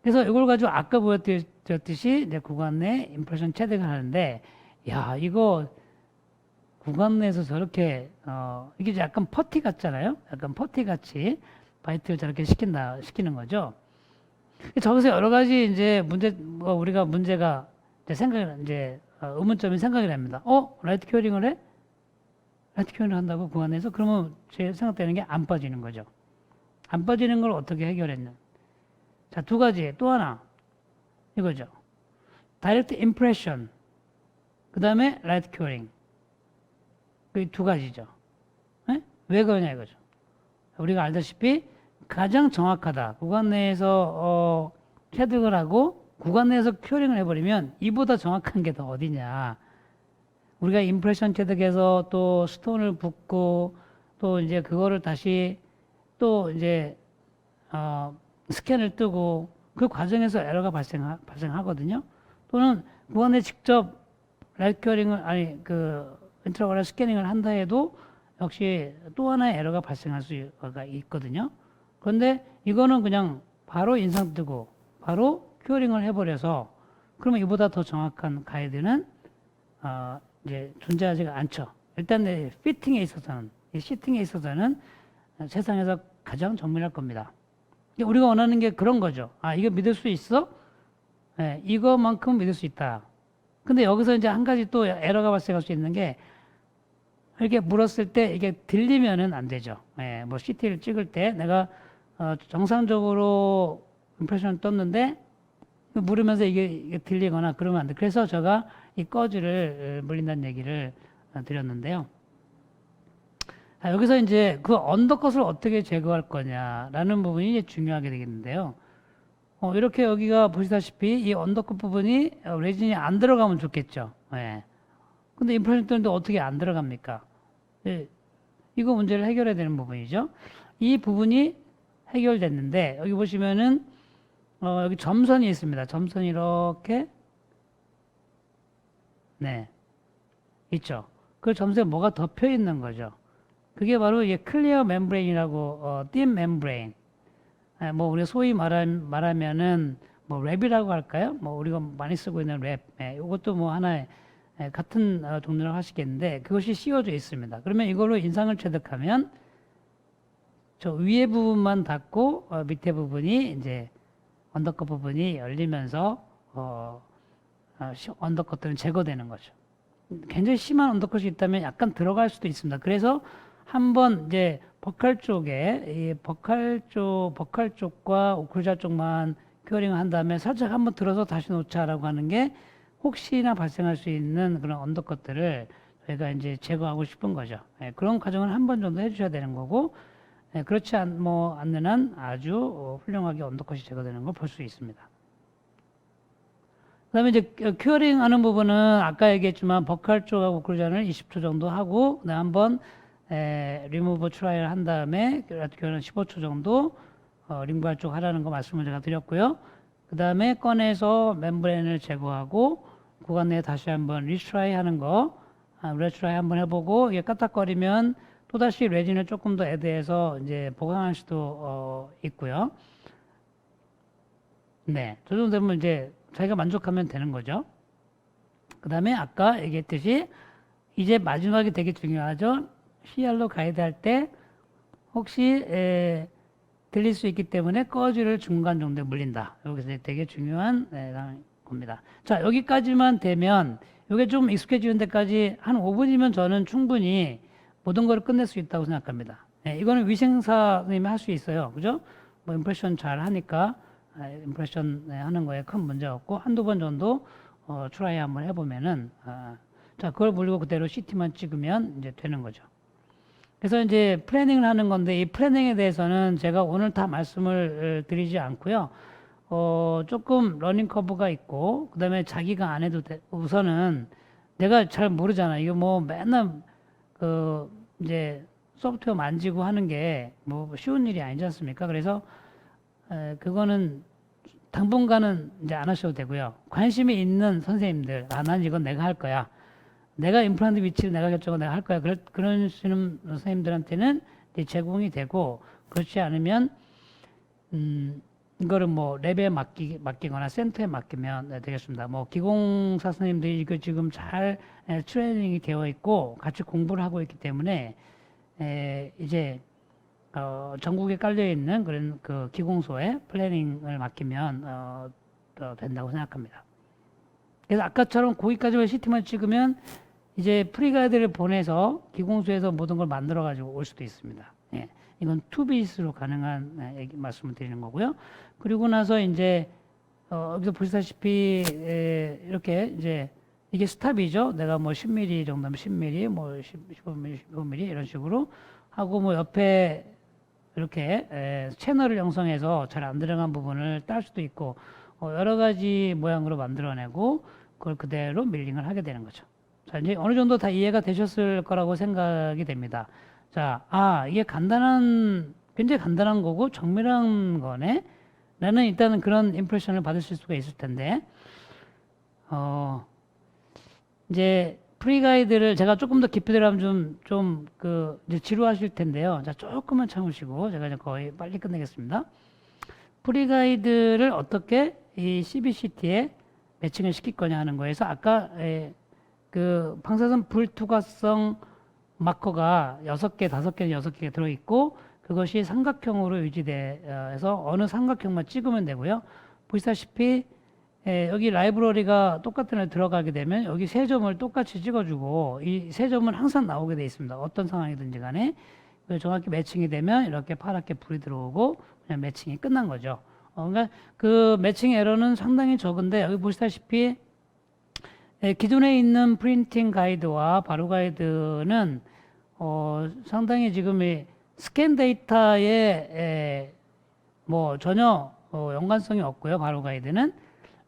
그래서 이걸 가지고 아까 보여드렸듯이 이제 구간 내 임프레션 체득을 하는데, 야, 이거 구간 내에서 저렇게 이게 약간 퍼티 같잖아요. 약간 퍼티 같이 바이트를 저렇게 시키는 거죠. 저기서 여러 가지 이제 우리가 문제가 이제 의문점이 생각이 납니다. 라이트 큐어링을 해? 라이트 큐어링을 한다고 구간 내에서? 그러면 제 생각되는 게 안 빠지는 거죠. 안 빠지는 걸 어떻게 해결했냐? 자, 두 가지. 또 하나. 이거죠. 다이렉트 임프레션. 그 다음에 라이트 큐어링. 그 두 가지죠. 네? 왜 그러냐 이거죠. 우리가 알다시피 가장 정확하다. 구간 내에서 체득을 하고 구간 내에서 큐어링을 해버리면 이보다 정확한 게 더 어디냐. 우리가 임프레션 체득해서 또 스톤을 붓고 또 이제 그거를 다시 또 이제 스캔을 뜨고 그 과정에서 에러가 발생하거든요. 또는 구간에 직접 라이트 큐어링을 인트라오럴 스캐닝을 한다 해도 역시 또 하나의 에러가 발생할 수가 있거든요. 그런데 이거는 그냥 바로 인상 뜨고 바로 큐어링을 해버려서 그러면 이보다 더 정확한 가이드는 이제 존재하지가 않죠. 일단 피팅에 있어서는, 시팅에 있어서는 세상에서 가장 정밀할 겁니다. 우리가 원하는 게 그런 거죠. 이거 믿을 수 있어? 네, 이거만큼 믿을 수 있다. 근데 여기서 이제 한 가지 또 에러가 발생할 수 있는 게, 이렇게 물었을 때 이게 들리면은 안 되죠. 뭐 CT를 찍을 때 내가 정상적으로 임프레션을 떴는데 물으면서 이게 들리거나 그러면 안 돼. 그래서 제가 이 꺼즈를 물린다는 얘기를 드렸는데요. 여기서 이제 그 언더컷을 어떻게 제거할 거냐라는 부분이 이제 중요하게 되겠는데요. 이렇게 여기가 보시다시피 이 언더컷 부분이 레진이 안 들어가면 좋겠죠. 근데 임프레션 뜨는데 어떻게 안 들어갑니까? 이거 문제를 해결해야 되는 부분이죠. 이 부분이 해결됐는데, 여기 보시면은 여기 점선이 있습니다. 점선이 이렇게 있죠. 그 점선에 뭐가 덮여 있는 거죠. 그게 바로 이게 클리어 멤브레인이라고 띤 멤브레인. 뭐 우리가 소위 말하면은 뭐 랩이라고 할까요? 뭐 우리가 많이 쓰고 있는 랩. 이것도 뭐 하나의 같은 종류라고 하시겠는데, 그것이 씌워져 있습니다. 그러면 이걸로 인상을 체득하면 저 위에 부분만 닫고 밑에 부분이 이제 언더컷 부분이 열리면서 언더컷들은 제거되는 거죠. 굉장히 심한 언더컷이 있다면 약간 들어갈 수도 있습니다. 그래서 한번 이제 버칼 쪽에 이 버칼 쪽과 오클루자 쪽만 큐어링을 한 다음에 살짝 한번 들어서 다시 놓자라고 하는 게 혹시나 발생할 수 있는 그런 언더컷들을 저희가 이제 제거하고 싶은 거죠. 그런 과정을 한 번 정도 해주셔야 되는 거고, 그렇지 않는 한 아주 훌륭하게 언더컷이 제거되는 걸 볼 수 있습니다. 그 다음에 이제 큐어링 하는 부분은 아까 얘기했지만 버칼 쪽하고 오클루전을 20초 정도 하고, 그다음에 한번 리무버 트라이를 한 다음에 큐어링 15초 정도 링구알 쪽 하라는 거 말씀을 제가 드렸고요. 그 그 다음에 꺼내서 멤브레인을 제거하고 구간 내에 다시 한번 리트라이 하는 거, 리트라이 한번 해보고 이게 까딱거리면 또다시 레진을 조금 더 애드해서 이제 보강할 수도 있고요. 네, 저 정도 되면 이제 자기가 만족하면 되는 거죠. 그 다음에 아까 얘기했듯이 이제 마지막이 되게 중요하죠. CR로 가이드 할 때 혹시 들릴 수 있기 때문에 꺼즈를 중간 정도에 물린다. 여기서 되게 중요한 겁니다. 자, 여기까지만 되면 이게 좀 익숙해지는 데까지 한 5분이면 저는 충분히 모든 걸 끝낼 수 있다고 생각합니다. 이거는 위생사 선생님이 할 수 있어요. 그죠? 뭐 임프레션 잘 하니까 임프레션 하는 거에 큰 문제 없고 한두 번 정도 트라이 한번 해보면은 자, 그걸 물리고 그대로 CT만 찍으면 이제 되는 거죠. 그래서 이제 플래닝을 하는 건데 이 플래닝에 대해서는 제가 오늘 다 말씀을 드리지 않고요. 조금 러닝 커브가 있고 그다음에 자기가 안 해도 우선은 내가 잘 모르잖아. 이거 뭐 맨날 그 이제 소프트웨어 만지고 하는 게 뭐 쉬운 일이 아니지 않습니까? 그래서 그거는 당분간은 이제 안 하셔도 되고요. 관심이 있는 선생님들, 난 이건 내가 할 거야. 내가 임플란트 위치를 내가 결정하고 내가 할 거야. 그러시는 선생님들한테는 이제 제공이 되고, 그렇지 않으면, 이거를 뭐 랩에 맡기거나 센터에 맡기면 되겠습니다. 뭐 기공사 선생님들이 이거 지금 잘 트레이닝이 되어 있고, 같이 공부를 하고 있기 때문에, 이제, 전국에 깔려 있는 그런 그 기공소에 플래닝을 맡기면, 된다고 생각합니다. 그래서 아까처럼 거기까지만 CT만 찍으면 이제 프리가이드를 보내서 기공소에서 모든 걸 만들어 가지고 올 수도 있습니다. 예. 이건 투비스로 가능한 말씀을 드리는 거고요. 그리고 나서 이제 여기서 보시다시피 이렇게 이제 이게 스탑이죠. 내가 뭐 10mm 정도면 10mm, 뭐 15mm, 15mm 이런 식으로 하고 뭐 옆에 이렇게 채널을 형성해서 잘 안 들어간 부분을 딸 수도 있고 여러 가지 모양으로 만들어내고 그걸 그대로 밀링을 하게 되는 거죠. 자, 이제 어느 정도 다 이해가 되셨을 거라고 생각이 됩니다. 자, 이게 굉장히 간단한 거고 정밀한 거네. 나는 일단은 그런 임프레션을 받으실 수가 있을 텐데, 이제 프리가이드를 제가 조금 더 깊이 들어가면 이제 지루하실 텐데요. 자, 조금만 참으시고 제가 이제 거의 빨리 끝내겠습니다. 프리가이드를 어떻게 이 CBCT에 매칭을 시킬 거냐 하는 거에서 아까 그 방사선 불투과성 마커가 6개, 5개, 6개 들어있고 그것이 삼각형으로 유지돼서 어느 삼각형만 찍으면 되고요. 보시다시피 여기 라이브러리가 똑같은 애 들어가게 되면 여기 세 점을 똑같이 찍어주고 이 세 점은 항상 나오게 돼 있습니다. 어떤 상황이든지 간에 정확히 매칭이 되면 이렇게 파랗게 불이 들어오고 그냥 매칭이 끝난 거죠. 그러니까 그 매칭 에러는 상당히 적은데 여기 보시다시피 기존에 있는 프린팅 가이드와 바로 가이드는 상당히 지금 이 스캔 데이터에 뭐 전혀 연관성이 없고요. 바로 가이드는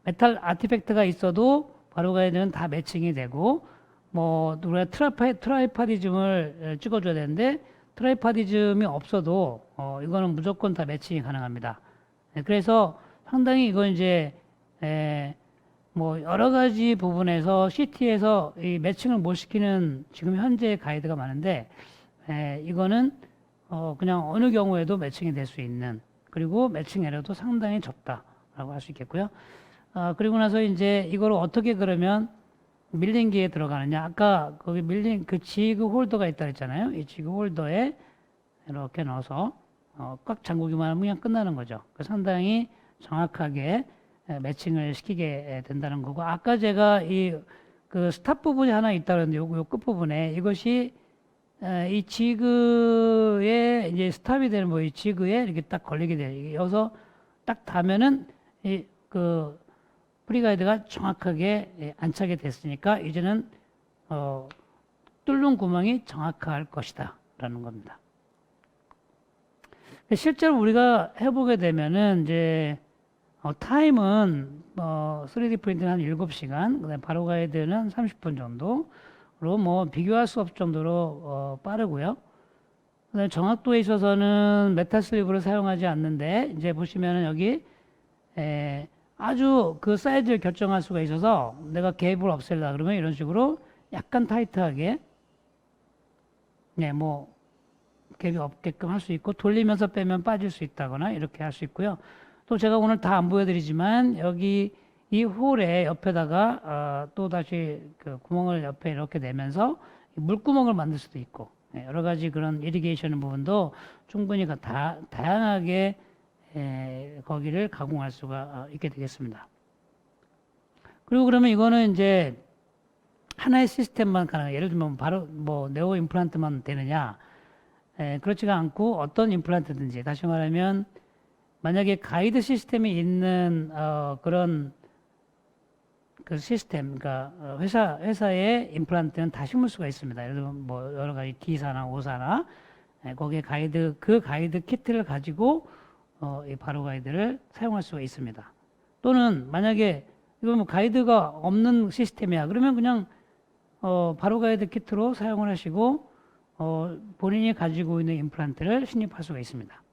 메탈 아티팩트가 있어도 바로 가이드는 다 매칭이 되고 뭐 우리가 트라이파디즘을 찍어줘야 되는데 트라이파디즘이 없어도 이거는 무조건 다 매칭이 가능합니다. 그래서 상당히 이건 이제 뭐 여러 가지 부분에서 CT에서 이 매칭을 못 시키는 지금 현재 가이드가 많은데 이거는 그냥 어느 경우에도 매칭이 될 수 있는 그리고 매칭 에러도 상당히 적다라고 할 수 있겠고요. 그리고 나서 이제 이걸 어떻게 그러면 밀링기에 들어가느냐. 아까 거기 밀링 그 지그 홀더가 있다 그랬잖아요. 이 지그 홀더에 이렇게 넣어서 꽉 잠그기만 하면 그냥 끝나는 거죠. 상당히 정확하게 매칭을 시키게 된다는 거고 아까 제가 이 그 스탑 부분이 하나 있다 그랬는데 요 끝부분에 이것이 이 지그에 이제 스탑이 되는 뭐 이 지그에 이렇게 딱 걸리게 돼요. 여기서 딱 닿으면은 이 그 프리가이드가 정확하게 안착이 됐으니까 이제는 뚫는 구멍이 정확할 것이다 라는 겁니다. 실제로 우리가 해보게 되면은 이제 타임은 3D 프린트는 한 7시간, 그다음에 바로 가이드는 30분 정도로 뭐 비교할 수 없을 정도로 빠르고요. 그다음에 정확도에 있어서는 메탈 슬립을 사용하지 않는데 이제 보시면은 여기 아주 그 사이즈를 결정할 수가 있어서 내가 갭을 없앨라 그러면 이런 식으로 약간 타이트하게 네, 뭐 갭이 없게끔 할 수 있고 돌리면서 빼면 빠질 수 있다거나 이렇게 할 수 있고요. 또 제가 오늘 다 안 보여드리지만 여기 이 홀의 옆에다가 또 다시 그 구멍을 옆에 이렇게 내면서 물구멍을 만들 수도 있고 예, 여러 가지 그런 이리게이션 부분도 충분히 다양하게 거기를 가공할 수가 있게 되겠습니다. 그리고 그러면 이거는 이제 하나의 시스템만 가능해요. 예를 들면 바로 뭐 네오 임플란트만 되느냐? 그렇지가 않고 어떤 임플란트든지 다시 말하면 만약에 가이드 시스템이 있는 그런 그 시스템, 그러니까 회사의 임플란트는 다 심을 수가 있습니다. 예를 들면 뭐 여러 가지 D사나 O사나 거기에 그 가이드 키트를 가지고 이 바로 가이드를 사용할 수가 있습니다. 또는 만약에 이거 뭐 가이드가 없는 시스템이야. 그러면 그냥 바로 가이드 키트로 사용을 하시고 본인이 가지고 있는 임플란트를 신입할 수가 있습니다.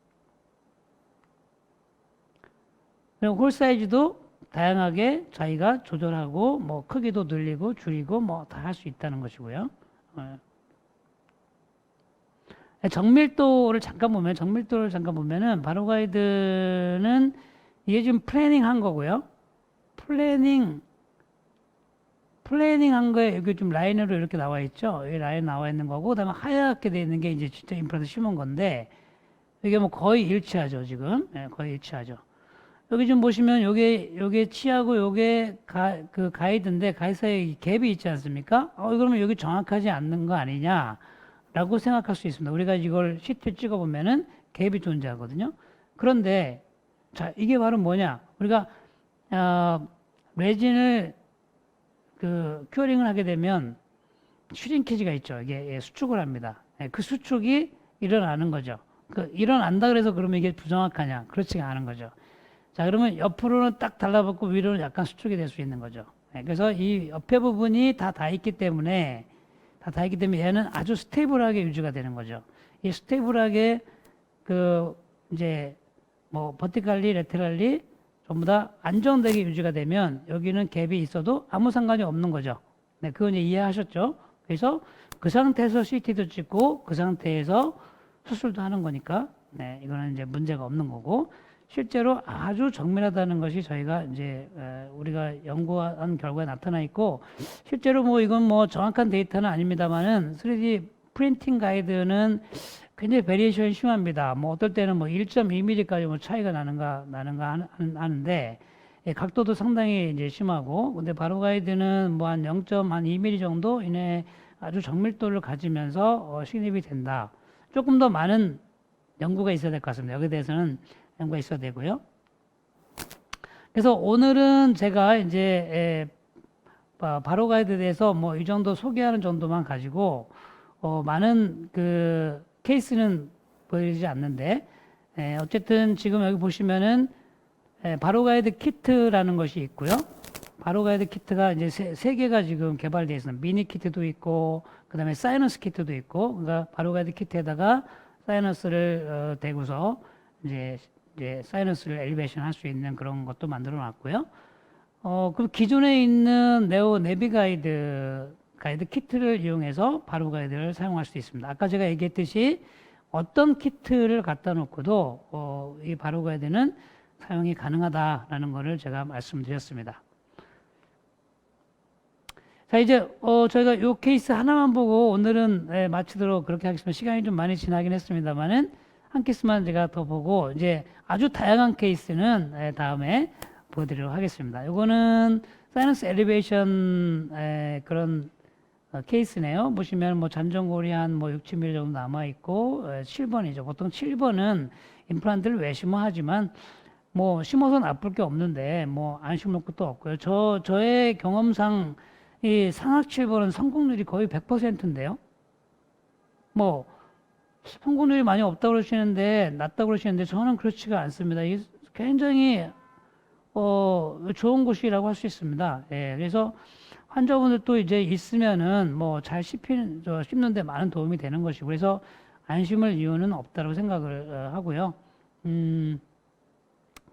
그리고 홀 사이즈도 다양하게 자기가 조절하고 뭐 크기도 늘리고 줄이고 뭐 다 할 수 있다는 것이고요. 정밀도를 잠깐 보면은 바로 가이드는 이게 지금 플래닝 한 거고요. 플래닝 한 거에 여기 좀 라인으로 이렇게 나와 있죠. 이 라인 나와 있는 거고, 그다음에 하얗게 되어 있는 게 이제 진짜 임플란트 심은 건데, 이게 뭐 거의 일치하죠, 지금. 네, 거의 일치하죠. 여기 좀 보시면 요게 치하고 요게 그 가이드인데, 가이드 사이에 갭이 있지 않습니까? 그러면 여기 정확하지 않는 거 아니냐라고 생각할 수 있습니다. 우리가 이걸 시트 찍어보면은 갭이 존재하거든요. 그런데, 자, 이게 바로 뭐냐? 우리가, 레진을 그 큐어링을 하게 되면 슈링케이지가 있죠. 이게 수축을 합니다. 그 수축이 일어나는 거죠. 일어난다 그래서 그러면 이게 부정확하냐? 그렇지가 않은 거죠. 자, 그러면 옆으로는 딱 달라붙고 위로는 약간 수축이 될 수 있는 거죠. 그래서 이 옆에 부분이 다 있기 때문에 얘는 아주 스테이블하게 유지가 되는 거죠. 이 스테이블하게 이제 뭐 버티컬리, 레테럴리 전부 다 안정되게 유지가 되면 여기는 갭이 있어도 아무 상관이 없는 거죠. 네, 그건 이제 이해하셨죠? 그래서 그 상태에서 CT도 찍고 그 상태에서 수술도 하는 거니까 네, 이거는 이제 문제가 없는 거고 실제로 아주 정밀하다는 것이 저희가 이제 우리가 연구한 결과에 나타나 있고 실제로 뭐 이건 뭐 정확한 데이터는 아닙니다만은 3D 프린팅 가이드는 굉장히 베리에이션이 심합니다. 뭐 어떨 때는 뭐 1.2mm까지 뭐 차이가 나는가 하는데 각도도 상당히 이제 심하고 근데 바로 가이드는 뭐 한 0.2mm 정도 이내 아주 정밀도를 가지면서 식립이 된다. 조금 더 많은 연구가 있어야 될 것 같습니다. 여기에 대해서는 연구가 있어야 되고요. 그래서 오늘은 제가 이제 바로 가이드에 대해서 뭐 이 정도 소개하는 정도만 가지고 많은 그 케이스는 보여드리지 않는데 어쨌든 지금 여기 보시면은 바로 가이드 키트라는 것이 있고요. 바로 가이드 키트가 이제 세 개가 지금 개발되어 있습니다. 미니 키트도 있고 그다음에 사이너스 키트도 있고 그러니까 바로 가이드 키트에다가 사이너스를 대고서 이제 사이너스를 엘리베이션 할 수 있는 그런 것도 만들어 놨고요. 그럼 기존에 있는 네오 내비 가이드 키트를 이용해서 바로 가이드를 사용할 수 있습니다. 아까 제가 얘기했듯이 어떤 키트를 갖다 놓고도 이 바로 가이드는 사용이 가능하다라는 것을 제가 말씀드렸습니다. 자, 이제 저희가 이 케이스 하나만 보고 오늘은 마치도록 그렇게 하겠습니다. 시간이 좀 많이 지나긴 했습니다만은 한 케이스만 제가 더 보고 이제 아주 다양한 케이스는 다음에 보여드리도록 하겠습니다. 이거는 사이너스 엘리베이션 그런 케이스네요. 보시면 뭐 잔정골이 한 뭐 6, 7mm 정도 남아 있고 7번이죠. 보통 7번은 임플란트를 왜 심어하지만 뭐 심어서 나쁠 게 없는데 뭐 안 심을 것도 없고요. 저의 경험상 이 상악 7번은 성공률이 거의 100%인데요. 뭐 성공률이 많이 없다고 그러시는데 낮다고 그러시는데 저는 그렇지가 않습니다. 이게 굉장히 좋은 곳이라고 할 수 있습니다. 예, 그래서 환자분들도 이제 있으면은 뭐 잘 씹는데 많은 도움이 되는 것이고 그래서 안심을 이유는 없다고 생각을 하고요.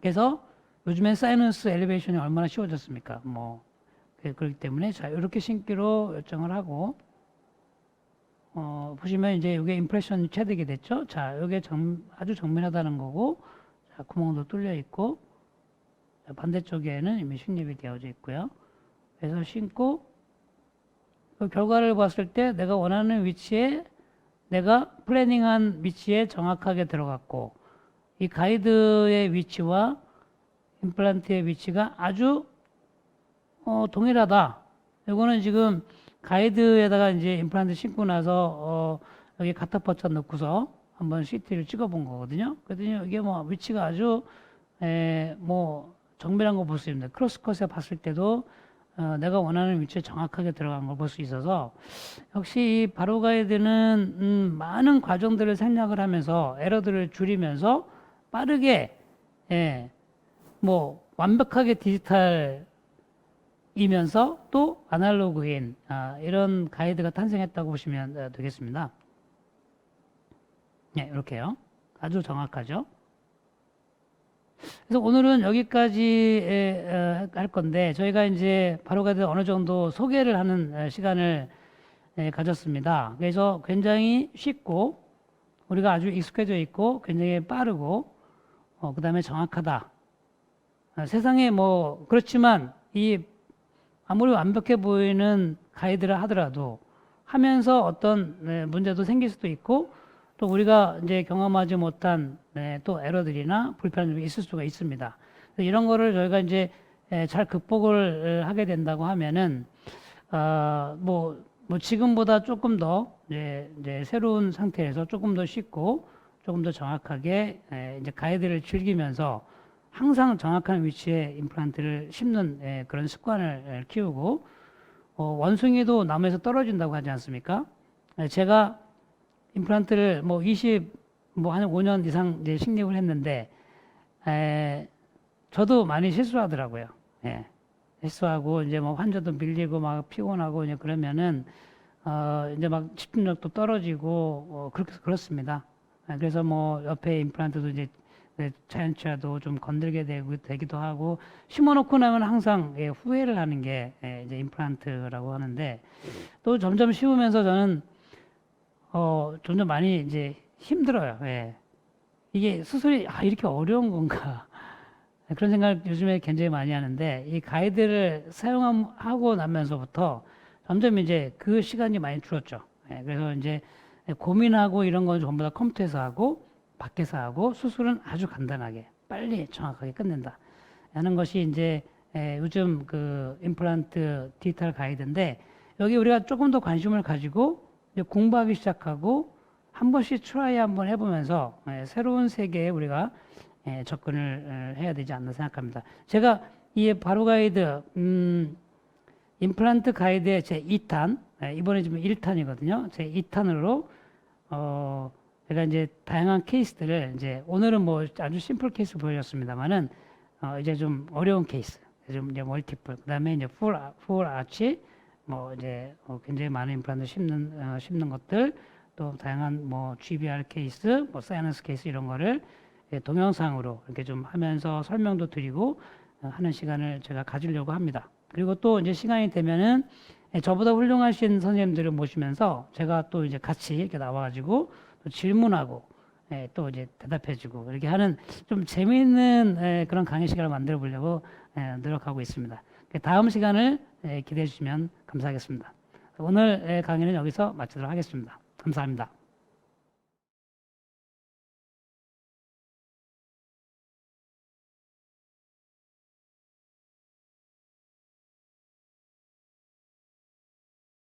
그래서 요즘엔 사이너스 엘리베이션이 얼마나 쉬워졌습니까? 뭐 그렇기 때문에 자 이렇게 신기로 요청을 하고 보시면 이제 이게 임프레션 체득이 됐죠. 자 이게 아주 정밀하다는 거고 자 구멍도 뚫려 있고 자, 반대쪽에는 이미 식립이 되어져 있고요. 그래서 신고 그 결과를 봤을 때 내가 원하는 위치에 내가 플래닝한 위치에 정확하게 들어갔고 이 가이드의 위치와 임플란트의 위치가 아주 동일하다. 이거는 지금 가이드에다가 이제 임플란트 신고 나서 여기 카타퍼쳐 넣고서 한번 CT를 찍어 본 거거든요. 그랬더니 이게 뭐 위치가 아주 뭐 정밀한 거 볼 수 있습니다. 크로스컷에 봤을 때도 내가 원하는 위치에 정확하게 들어간 걸 볼 수 있어서 역시 이 바로 가이드는 많은 과정들을 생략을 하면서 에러들을 줄이면서 빠르게 뭐 완벽하게 디지털이면서 또 아날로그인 이런 가이드가 탄생했다고 보시면 되겠습니다. 네, 이렇게요. 아주 정확하죠. 그래서 오늘은 여기까지 할 건데 저희가 이제 바로 가이드 어느 정도 소개를 하는 시간을 가졌습니다. 그래서 굉장히 쉽고 우리가 아주 익숙해져 있고 굉장히 빠르고 그 다음에 정확하다. 세상에 뭐 그렇지만 이 아무리 완벽해 보이는 가이드를 하더라도 하면서 어떤 문제도 생길 수도 있고 또 우리가 이제 경험하지 못한 또 에러들이나 불편함이 있을 수가 있습니다. 이런 거를 저희가 이제 잘 극복을 하게 된다고 하면은 뭐 지금보다 조금 더 이제 새로운 상태에서 조금 더 쉽고 조금 더 정확하게 이제 가이드를 즐기면서 항상 정확한 위치에 임플란트를 심는 그런 습관을 키우고 원숭이도 나무에서 떨어진다고 하지 않습니까? 제가 임플란트를 뭐 한 5년 이상 이제 식립을 했는데 저도 많이 실수하더라고요. 실수하고 이제 뭐 환자도 밀리고 막 피곤하고 이제 그러면은 이제 막 집중력도 떨어지고 그렇습니다. 그래서 뭐 옆에 임플란트도 이제 자연치라도 좀 건들게 되기도 하고 심어놓고 나면 항상 후회를 하는 게 이제 임플란트라고 하는데 또 점점 쉬우면서 저는 점점 많이 이제 힘들어요. 이게 수술이 이렇게 어려운 건가 그런 생각을 요즘에 굉장히 많이 하는데 이 가이드를 사용하고 나면서부터 점점 이제 그 시간이 많이 줄었죠. 그래서 이제 고민하고 이런 건 전부 다 컴퓨터에서 하고 밖에서 하고 수술은 아주 간단하게 빨리 정확하게 끝낸다 하는 것이 이제 요즘 그 임플란트 디지털 가이드인데 여기 우리가 조금 더 관심을 가지고 이제 공부하기 시작하고 한 번씩 트라이 한번 해보면서 새로운 세계에 우리가 접근을 해야 되지 않나 생각합니다. 제가 이 바로 가이드 임플란트 가이드의 제 2탄 이번에 지금 1탄이거든요. 제 2탄으로 제가 이제 다양한 케이스들을 이제 오늘은 뭐 아주 심플 케이스 보여줬습니다만은 이제 좀 어려운 케이스, 좀 이제 멀티플, 그다음에 이제 풀 아치, 뭐 이제 굉장히 많은 임플란트 심는 것들, 또 다양한 뭐 GBR 케이스, 뭐 사이너스 케이스 이런 거를 동영상으로 이렇게 좀 하면서 설명도 드리고 하는 시간을 제가 가지려고 합니다. 그리고 또 이제 시간이 되면은 저보다 훌륭하신 선생님들을 모시면서 제가 또 이제 같이 이렇게 나와가지고 또 질문하고 또 이제 대답해주고 이렇게 하는 좀 재미있는 그런 강의 시간을 만들어 보려고 노력하고 있습니다. 다음 시간을 기대해 주시면 감사하겠습니다. 오늘 강의는 여기서 마치도록 하겠습니다. 감사합니다.